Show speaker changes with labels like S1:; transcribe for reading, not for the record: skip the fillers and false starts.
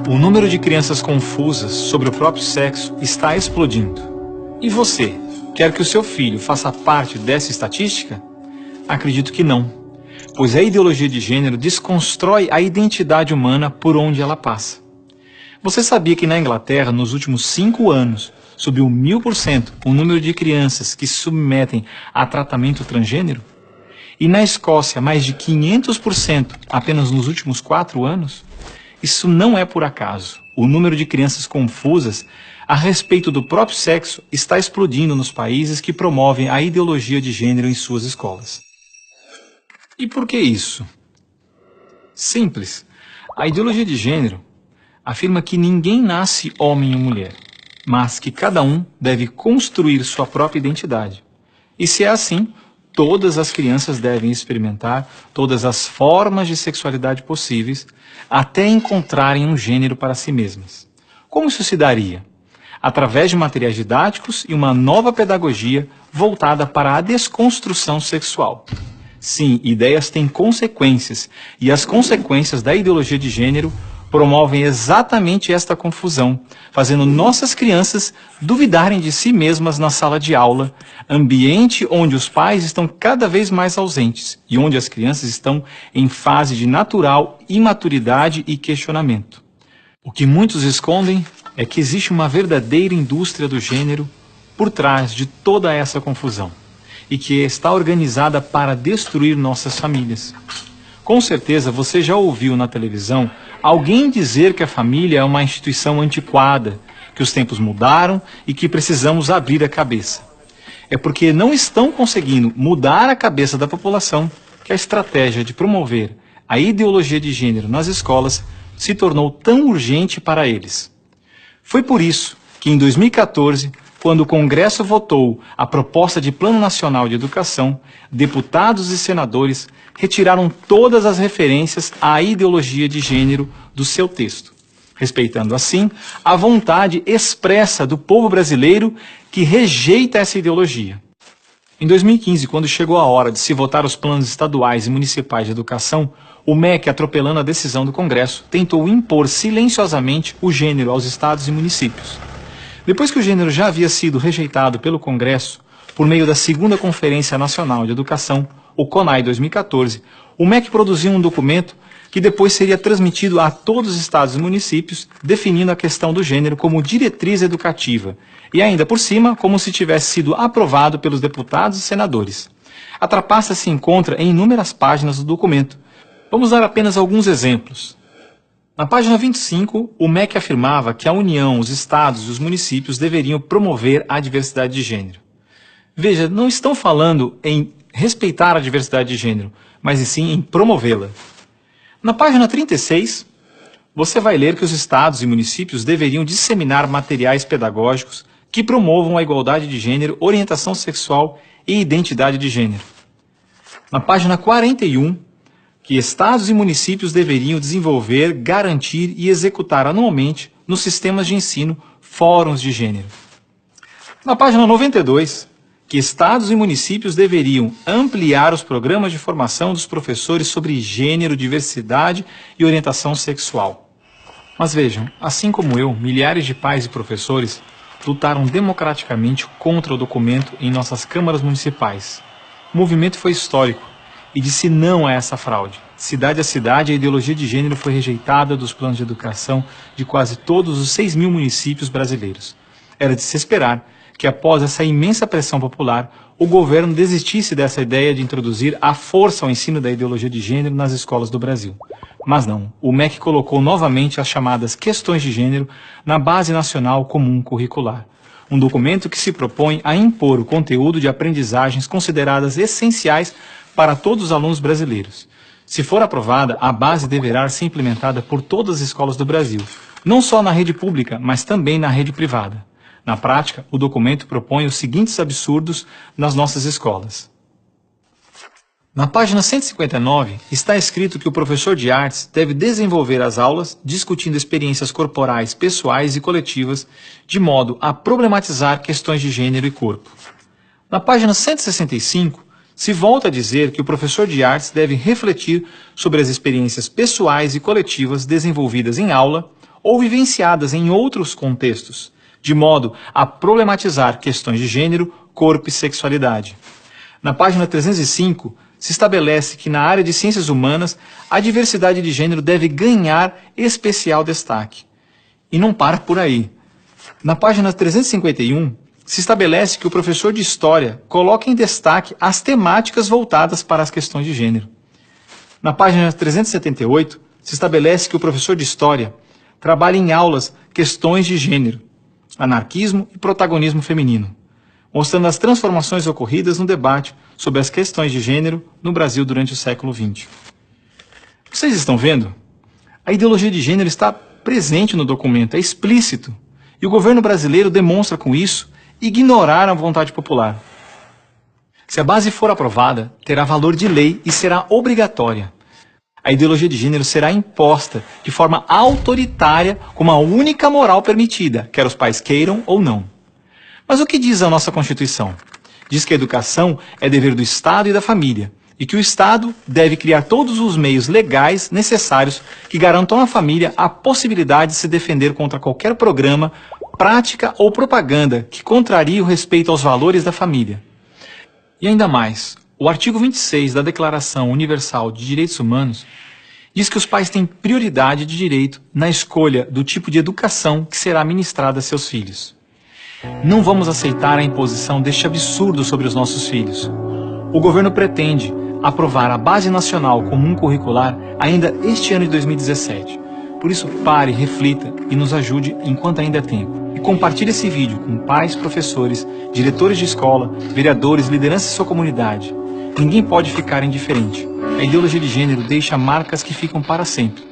S1: O número de crianças confusas sobre o próprio sexo está explodindo. E você, quer que o seu filho faça parte dessa estatística? Acredito que não, pois a ideologia de gênero desconstrói a identidade humana por onde ela passa. Você sabia que na Inglaterra, nos últimos 5 anos, subiu 1000% o número de crianças que se submetem a tratamento transgênero? E na Escócia, mais de 500% apenas nos últimos 4 anos? Isso não é por acaso. O número de crianças confusas a respeito do próprio sexo está explodindo nos países que promovem a ideologia de gênero em suas escolas. E por que isso? Simples. A ideologia de gênero afirma que ninguém nasce homem ou mulher, mas que cada um deve construir sua própria identidade. E se é assim, todas as crianças devem experimentar todas as formas de sexualidade possíveis até encontrarem um gênero para si mesmas. Como isso se daria? Através de materiais didáticos e uma nova pedagogia voltada para a desconstrução sexual. Sim, ideias têm consequências, e as consequências da ideologia de gênero promovem exatamente esta confusão, fazendo nossas crianças duvidarem de si mesmas na sala de aula, ambiente onde os pais estão cada vez mais ausentes e onde as crianças estão em fase de natural imaturidade e questionamento. O que muitos escondem é que existe uma verdadeira indústria do gênero por trás de toda essa confusão e que está organizada para destruir nossas famílias. Com certeza você já ouviu na televisão alguém dizer que a família é uma instituição antiquada, que os tempos mudaram e que precisamos abrir a cabeça. É porque não estão conseguindo mudar a cabeça da população que a estratégia de promover a ideologia de gênero nas escolas se tornou tão urgente para eles. Foi por isso que em 2014, quando o Congresso votou a proposta de Plano Nacional de Educação, deputados e senadores retiraram todas as referências à ideologia de gênero do seu texto, respeitando assim a vontade expressa do povo brasileiro que rejeita essa ideologia. Em 2015, quando chegou a hora de se votar os planos estaduais e municipais de educação, o MEC, atropelando a decisão do Congresso, tentou impor silenciosamente o gênero aos estados e municípios. Depois que o gênero já havia sido rejeitado pelo Congresso, por meio da Segunda Conferência Nacional de Educação, o CONAE 2014, o MEC produziu um documento que depois seria transmitido a todos os estados e municípios, definindo a questão do gênero como diretriz educativa, e ainda por cima, como se tivesse sido aprovado pelos deputados e senadores. A trapaça se encontra em inúmeras páginas do documento. Vamos dar apenas alguns exemplos. Na página 25, o MEC afirmava que a União, os estados e os municípios deveriam promover a diversidade de gênero. Veja, não estão falando em respeitar a diversidade de gênero, mas sim em promovê-la. Na página 36, você vai ler que os estados e municípios deveriam disseminar materiais pedagógicos que promovam a igualdade de gênero, orientação sexual e identidade de gênero. Na página 41, que estados e municípios deveriam desenvolver, garantir e executar anualmente nos sistemas de ensino fóruns de gênero. Na página 92, que estados e municípios deveriam ampliar os programas de formação dos professores sobre gênero, diversidade e orientação sexual. Mas vejam, assim como eu, milhares de pais e professores lutaram democraticamente contra o documento em nossas câmaras municipais. O movimento foi histórico e disse não a essa fraude. Cidade a cidade, a ideologia de gênero foi rejeitada dos planos de educação de quase todos os 6.000 municípios brasileiros. Era de se esperar que, após essa imensa pressão popular, o governo desistisse dessa ideia de introduzir à força o ensino da ideologia de gênero nas escolas do Brasil. Mas não, o MEC colocou novamente as chamadas questões de gênero na Base Nacional Comum Curricular, um documento que se propõe a impor o conteúdo de aprendizagens consideradas essenciais para todos os alunos brasileiros. Se for aprovada, a base deverá ser implementada por todas as escolas do Brasil, não só na rede pública, mas também na rede privada. Na prática, o documento propõe os seguintes absurdos nas nossas escolas. Na página 159, está escrito que o professor de artes deve desenvolver as aulas discutindo experiências corporais, pessoais e coletivas, de modo a problematizar questões de gênero e corpo. Na página 165, se volta a dizer que o professor de artes deve refletir sobre as experiências pessoais e coletivas desenvolvidas em aula, ou vivenciadas em outros contextos, de modo a problematizar questões de gênero, corpo e sexualidade. Na página 305, se estabelece que na área de ciências humanas, a diversidade de gênero deve ganhar especial destaque. E não para por aí. Na página 351, se estabelece que o professor de História coloca em destaque as temáticas voltadas para as questões de gênero. Na página 378, se estabelece que o professor de História trabalha em aulas questões de gênero, anarquismo e protagonismo feminino, mostrando as transformações ocorridas no debate sobre as questões de gênero no Brasil durante o século XX. Vocês estão vendo? A ideologia de gênero está presente no documento, é explícito, e o governo brasileiro demonstra com isso ignorar a vontade popular. Se a base for aprovada, terá valor de lei e será obrigatória. A ideologia de gênero será imposta de forma autoritária como a única moral permitida, quer os pais queiram ou não. Mas o que diz a nossa Constituição? Diz que a educação é dever do Estado e da família, e que o Estado deve criar todos os meios legais necessários que garantam à família a possibilidade de se defender contra qualquer programa, prática ou propaganda que contrarie o respeito aos valores da família. E ainda mais, o artigo 26 da Declaração Universal de Direitos Humanos diz que os pais têm prioridade de direito na escolha do tipo de educação que será ministrada a seus filhos. Não vamos aceitar a imposição deste absurdo sobre os nossos filhos. O governo pretende aprovar a Base Nacional Comum Curricular ainda este ano de 2017. Por isso, pare, reflita e nos ajude enquanto ainda é tempo. E compartilhe esse vídeo com pais, professores, diretores de escola, vereadores, lideranças de sua comunidade. Ninguém pode ficar indiferente. A ideologia de gênero deixa marcas que ficam para sempre.